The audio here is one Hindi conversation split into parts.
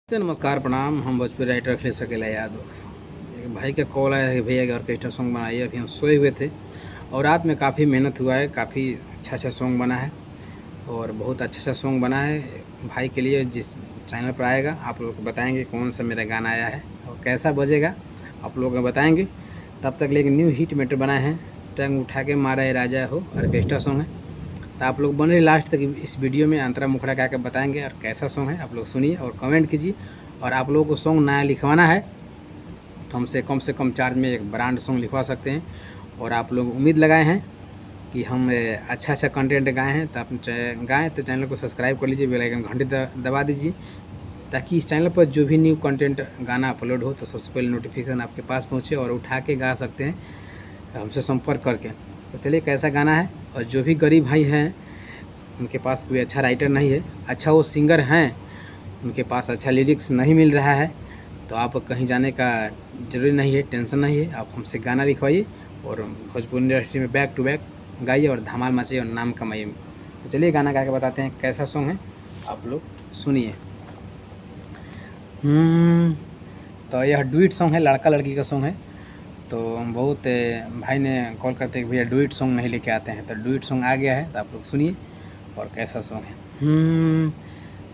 तो नमस्कार प्रणाम। हम भोजपुरी राइटर अखिलेश अकेला यादव। एक भाई का कॉल आया है, भैया ऑर्केस्ट्रा सॉन्ग बनाइए। अभी हम सोए हुए थे और रात में काफ़ी मेहनत हुआ है, काफ़ी अच्छा सॉन्ग बना है और बहुत अच्छा सॉन्ग बना है भाई के लिए। जिस चैनल पर आएगा आप लोग को बताएंगे कौन सा मेरा गाना आया है और कैसा बजेगा, आप लोग को बताएंगे। तब तक लेकिन न्यू हिट मैटर बनाए हैं, टंग उठा के मारा है राजा हो, ऑर्केस्ट्रा सॉन्ग है। तो आप लोग बने लास्ट तक इस वीडियो में अंतरा मुखड़ा क्या क्या बताएंगे और कैसा सॉन्ग है, आप लोग सुनिए और कमेंट कीजिए। और आप लोगों को सॉन्ग नया लिखवाना है तो हमसे कम से कम चार्ज में एक ब्रांड सॉन्ग लिखवा सकते हैं। और आप लोग उम्मीद लगाए हैं कि हम अच्छा कंटेंट गाए हैं, तो आप गाएँ तो चैनल को सब्सक्राइब कर लीजिए, बेल आइकन घंटी दबा दीजिए, ताकि इस चैनल पर जो भी न्यू कंटेंट गाना अपलोड हो तो सबसे पहले नोटिफिकेशन आपके पास पहुँचे और उठा के गा सकते हैं हमसे संपर्क करके। तो चलिए कैसा गाना है। और जो भी गरीब भाई हैं उनके पास कोई अच्छा राइटर नहीं है, अच्छा वो सिंगर हैं, उनके पास अच्छा लिरिक्स नहीं मिल रहा है, तो आप कहीं जाने का ज़रूरी नहीं है, टेंशन नहीं है। आप हमसे गाना लिखवाइए और भोजपुरी इंडस्ट्री में बैक टू बैक गाइए और धमाल मचाइए और नाम कमाइए। तो चलिए गाना गा के बताते हैं कैसा सॉन्ग है, आप लोग सुनिए। तो यह डुइट सॉन्ग है, लड़का लड़की का सॉन्ग है। तो बहुत भाई ने कॉल करते हैं भैया डुइट सॉन्ग नहीं लेके आते हैं, तो डुइट सॉन्ग आ गया है, तो आप लोग सुनिए और कैसा सॉन्ग है।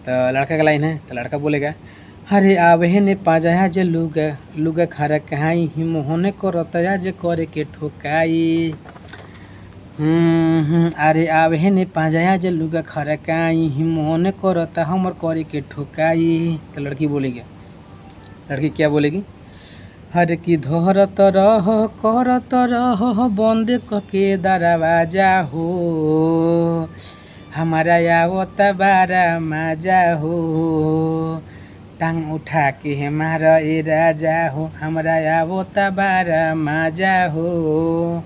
तो लड़का का लाइन है, तो लड़का बोलेगा, अरे आवे ने पाजाया जे लुगा लुगा खारा कहाई ही मोहने को रतया जे करे के ठोकाई। अरे आवे ने पाजाया जे लुगा खारा कहाई ही मोहने को रता हमर करे के ठोकाई। तो लड़की बोलेगी, लड़की क्या बोलेगी, हर की धरत रह करत रह बंद कके दरवाजा हो, हमारा आवत बारा माजा हो, टांग उठा के हमारा ए राजा हो, हमारा आवत बारा माजा हो,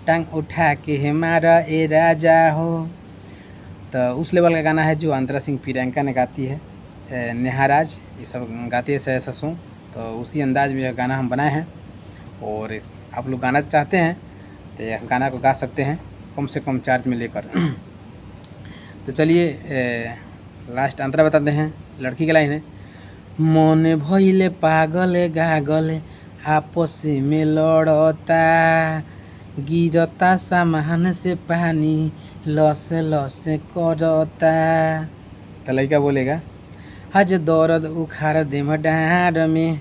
टांग उठा के हमारा ए राजा हो। तो उस लेवल का गाना है जो अंतरा सिंह प्रियंका ने गाती है, नेहा राज ये सब गाती है ऐसा सॉन्ग। तो उसी अंदाज में यह गाना हम बनाए हैं और आप लोग गाना चाहते हैं तो यह गाना को गा सकते हैं कम से कम चार्ज में लेकर। तो चलिए लास्ट अंतरा बताते हैं। लड़की की लाइन है, मन भइले पागल गागल आपस में लड़ता, गिरता सामान से पानी लस लस करता। तो लड़का बोलेगा, आज दर्द उखाड़ देम डाँड में,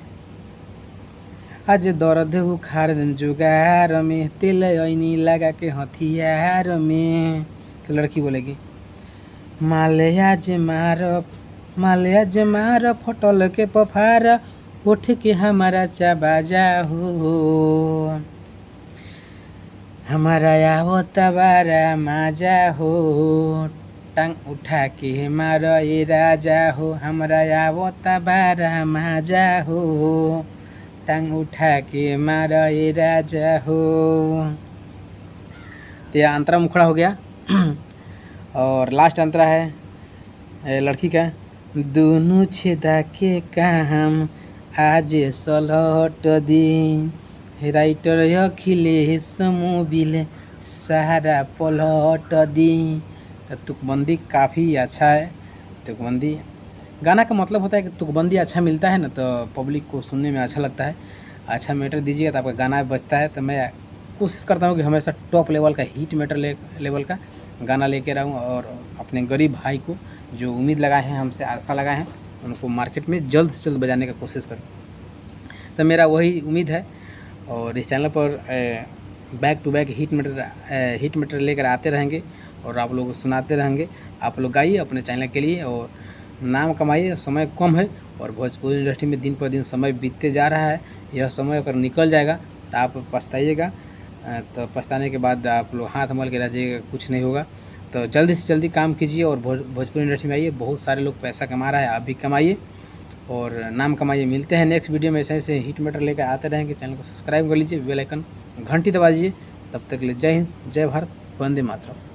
आज दर्द उखाड़ देम जुगार में, तेल ऐनी लगा के हथियार में। तो लड़की बोलेगी, माले आज मार फटल के पफार उठ के हमारा चाबाजा हो, हमारा आवत बारा माजा हो, टांग उठा के हमारा ये राजा हो, हमारा आवत बारा माजा हो, टांग उठा के हमारा ये राजा हो। तो यह अंतरा मुखड़ा हो गया। और लास्ट अंतरा है लड़की का, दोनों छेदा के काम आज सलट दी, राइटर अखिलेश मोबिल सहारा पलट दी। तो तुकबंदी काफ़ी अच्छा है। तुकबंदी गाना का मतलब होता है कि तुकबंदी अच्छा मिलता है ना, तो पब्लिक को सुनने में अच्छा लगता है। अच्छा मैटर दीजिएगा तो आपका गाना बजता है। तो मैं कोशिश करता हूँ कि हमेशा टॉप लेवल का हिट मैटर लेवल का गाना लेके रहूँ और अपने गरीब भाई को जो उम्मीद लगाए हैं, हमसे आशा लगाए हैं, उनको मार्केट में जल्द से जल्द बजाने का कोशिश करूँ। तो मेरा वही उम्मीद है। और इस चैनल पर back to back hit matter लेकर आते रहेंगे और आप लोगों को सुनाते रहेंगे। आप लोग गाइए अपने चैनल के लिए और नाम कमाइए। समय कम है और भोजपुरी इंडस्ट्री में दिन पर दिन समय बीतते जा रहा है। यह समय अगर निकल जाएगा तो आप पछताइएगा। तो पछताने के बाद आप लोग हाथ मल के रह जाइएगा, कुछ नहीं होगा। तो जल्दी से जल्दी काम कीजिए और भोजपुरी इंडस्ट्री में आइए। बहुत सारे लोग पैसा कमा रहा है, आप भी कमाइए और नाम कमाइए। मिलते हैं नेक्स्ट वीडियो में, ऐसे हिट मैटर लेकर आते रहेंगे। चैनल को सब्सक्राइब कर लीजिए, बेल आइकन घंटी दबा दीजिए। तब तक के लिए जय हिंद, जय भारत, वंदे मातरम।